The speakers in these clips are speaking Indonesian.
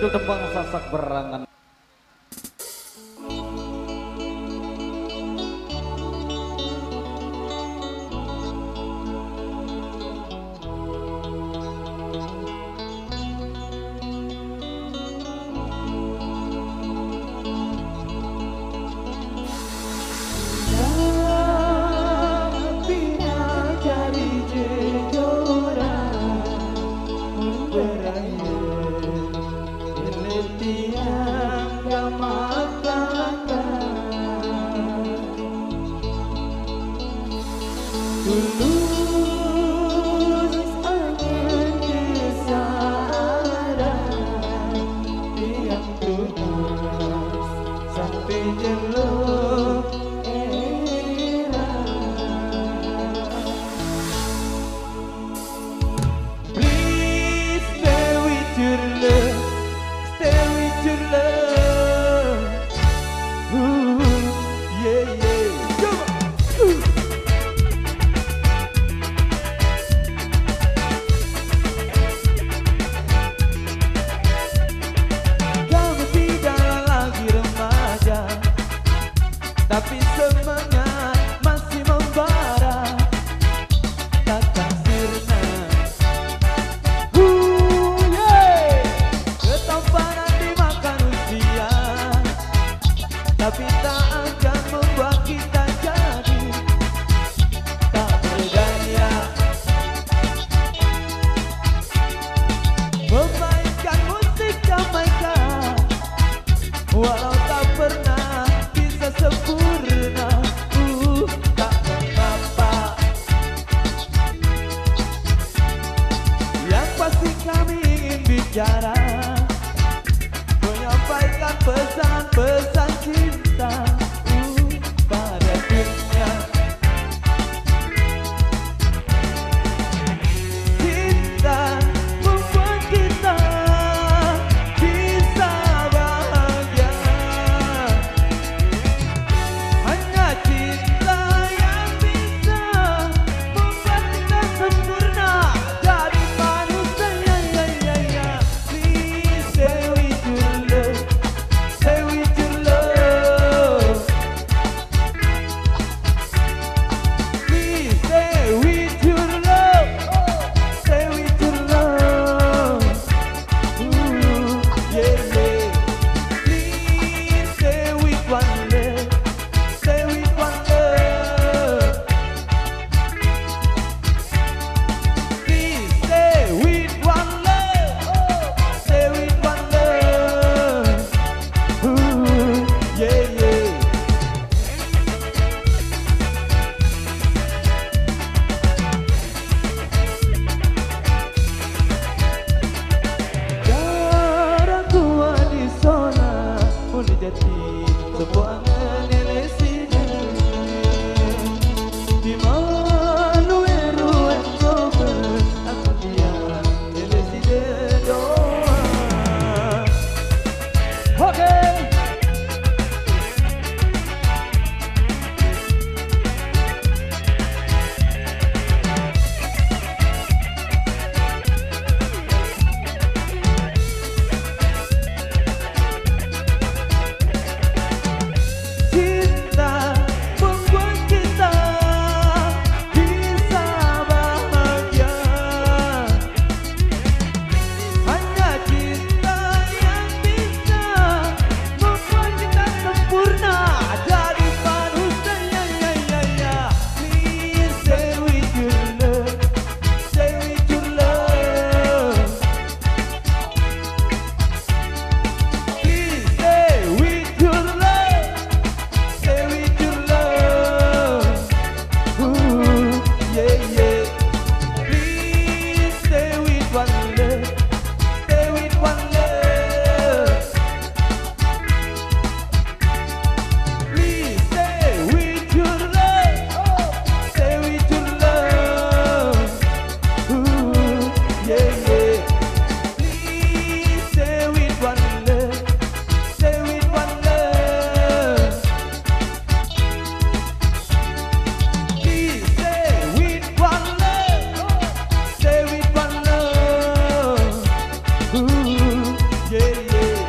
untuk tembang sasak berangan. Yeah. Tulus angin kesaran yang tulus sampai jeluk era. Please stay with your love, stay with your love. Yeah, yeah. Kamu tidak lagi remaja, tapi semangat masih membara. Takkan sirna, yeah. Ketampanan dimakan usia, tapi tak akan membuat kita jadi tak berdaya. Memainkan musik Jamaika, walau tak pernah bisa sempurna, tak mengapa. Yang pasti kami ingin bicara, menyampaikan pesan-pesan cinta pada dunia. Cinta membuat kita bisa bahagia. Hanya cinta yang bisa membuat kita sempurna jadi manusia. Please stay with your love, stay with your love. Please stay with your love, stay with your love. Yeah, yeah. Please stay with one love, stay with one love. Please stay with one love, stay with one love. Yeah, yeah. Darah tua di zona mulai jadi sebuah ngelesine di malu eru coba aku dia ngelesine doa. Oke. Cinta membuat kita bisa bahagia. Hanya cinta yang bisa membuat kita sempurna jadi manusia. Please stay with your love, stay with your love. Please stay with your love, stay with your love. Yeah, yeah. Please stay with one love, stay with one love. Please stay with your love, stay with your love. Yeah, yeah. Please stay with one love, stay with one love. Please stay with one love, stay with one love. Yeah, yeah.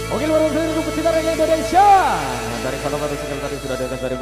Oke, luar biasa untuk pecinta reggae Indonesia. Dari kalau kata sekali tadi sudah ada dari